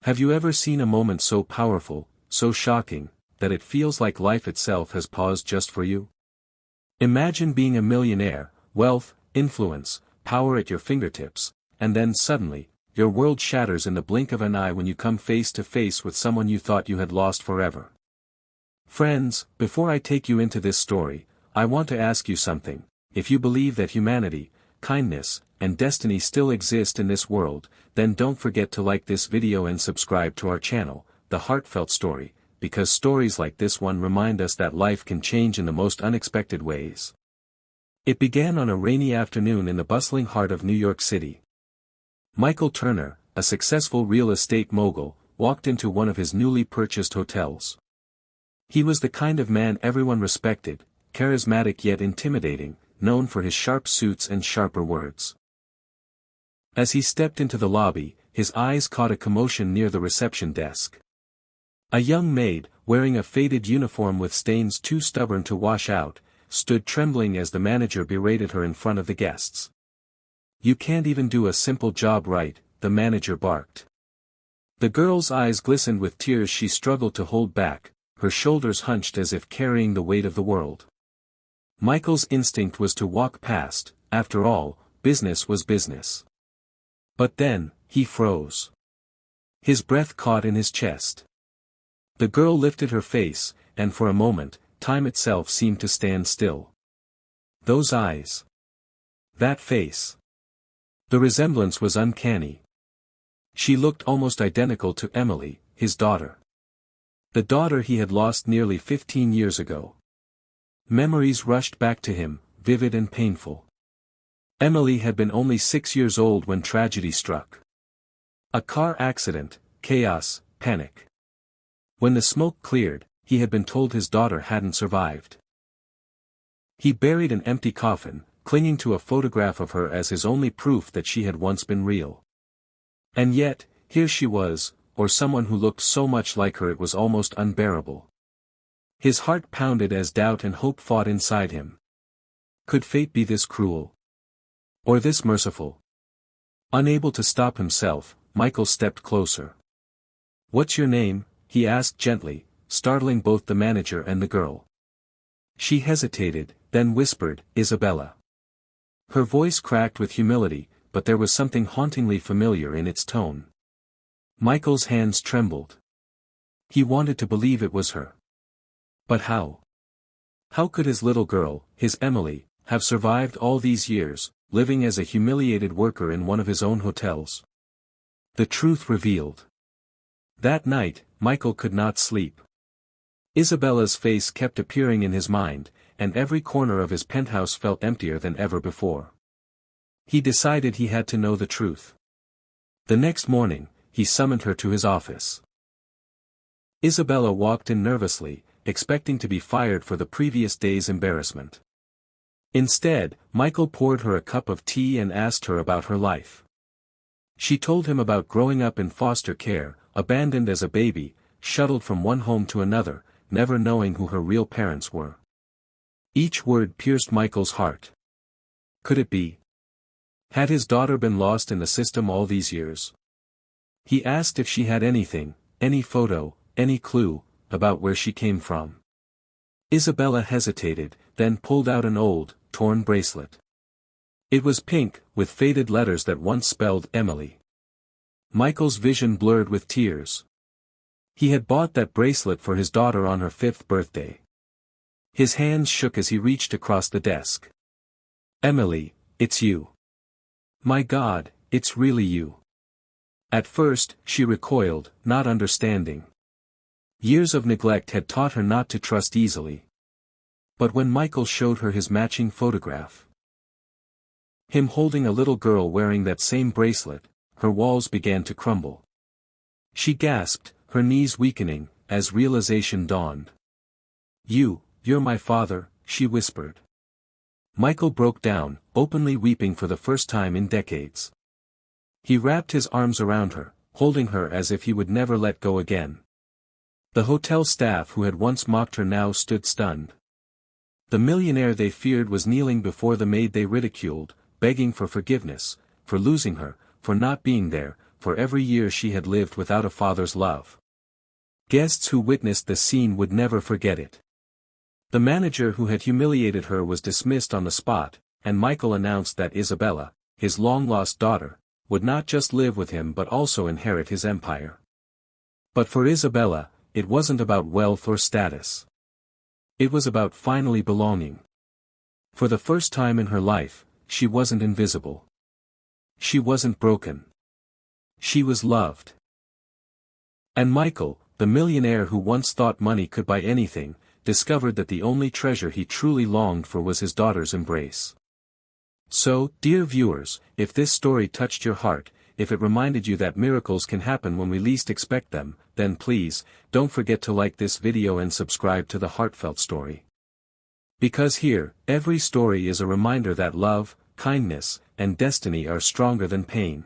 Have you ever seen a moment so powerful, so shocking, that it feels like life itself has paused just for you? Imagine being a millionaire, wealth, influence, power at your fingertips, and then suddenly, your world shatters in the blink of an eye when you come face to face with someone you thought you had lost forever. Friends, before I take you into this story, I want to ask you something. If you believe that humanity, kindness, and destiny still exist in this world, then don't forget to like this video and subscribe to our channel, The Heartfelt Story, because stories like this one remind us that life can change in the most unexpected ways. It began on a rainy afternoon in the bustling heart of New York City. Michael Turner, a successful real estate mogul, walked into one of his newly purchased hotels. He was the kind of man everyone respected, charismatic yet intimidating, known for his sharp suits and sharper words. As he stepped into the lobby, his eyes caught a commotion near the reception desk. A young maid, wearing a faded uniform with stains too stubborn to wash out, stood trembling as the manager berated her in front of the guests. "You can't even do a simple job right," the manager barked. The girl's eyes glistened with tears she struggled to hold back, her shoulders hunched as if carrying the weight of the world. Michael's instinct was to walk past. After all, business was business. But then, he froze. His breath caught in his chest. The girl lifted her face, and for a moment, time itself seemed to stand still. Those eyes. That face. The resemblance was uncanny. She looked almost identical to Emily, his daughter. The daughter he had lost nearly 15 years ago. Memories rushed back to him, vivid and painful. Emily had been only 6 years old when tragedy struck. A car accident, chaos, panic. When the smoke cleared, he had been told his daughter hadn't survived. He buried an empty coffin, clinging to a photograph of her as his only proof that she had once been real. And yet, here she was, or someone who looked so much like her it was almost unbearable. His heart pounded as doubt and hope fought inside him. Could fate be this cruel? Or this merciful? Unable to stop himself, Michael stepped closer. "What's your name?" he asked gently, startling both the manager and the girl. She hesitated, then whispered, "Isabella." Her voice cracked with humility, but there was something hauntingly familiar in its tone. Michael's hands trembled. He wanted to believe it was her. But how? How could his little girl, his Emily, have survived all these years, living as a humiliated worker in one of his own hotels? The truth revealed. That night, Michael could not sleep. Isabella's face kept appearing in his mind, and every corner of his penthouse felt emptier than ever before. He decided he had to know the truth. The next morning, he summoned her to his office. Isabella walked in nervously, expecting to be fired for the previous day's embarrassment. Instead, Michael poured her a cup of tea and asked her about her life. She told him about growing up in foster care, abandoned as a baby, shuttled from one home to another, never knowing who her real parents were. Each word pierced Michael's heart. Could it be? Had his daughter been lost in the system all these years? He asked if she had anything, any photo, any clue, about where she came from. Isabella hesitated, then pulled out an old, torn bracelet. It was pink, with faded letters that once spelled Emily. Michael's vision blurred with tears. He had bought that bracelet for his daughter on her 5th birthday. His hands shook as he reached across the desk. "Emily, it's you. My God, it's really you." At first, she recoiled, not understanding. Years of neglect had taught her not to trust easily. But when Michael showed her his matching photograph, him holding a little girl wearing that same bracelet, her walls began to crumble. She gasped, her knees weakening, as realization dawned. You're my father," she whispered. Michael broke down, openly weeping for the first time in decades. He wrapped his arms around her, holding her as if he would never let go again. The hotel staff who had once mocked her now stood stunned. The millionaire they feared was kneeling before the maid they ridiculed, begging for forgiveness, for losing her, for not being there, for every year she had lived without a father's love. Guests who witnessed the scene would never forget it. The manager who had humiliated her was dismissed on the spot, and Michael announced that Isabella, his long-lost daughter, would not just live with him but also inherit his empire. But for Isabella, it wasn't about wealth or status. It was about finally belonging. For the first time in her life, she wasn't invisible. She wasn't broken. She was loved. And Michael, the millionaire who once thought money could buy anything, discovered that the only treasure he truly longed for was his daughter's embrace. So, dear viewers, if this story touched your heart, if it reminded you that miracles can happen when we least expect them, then please, don't forget to like this video and subscribe to the Heartfelt story. Because here, every story is a reminder that love, kindness, and destiny are stronger than pain.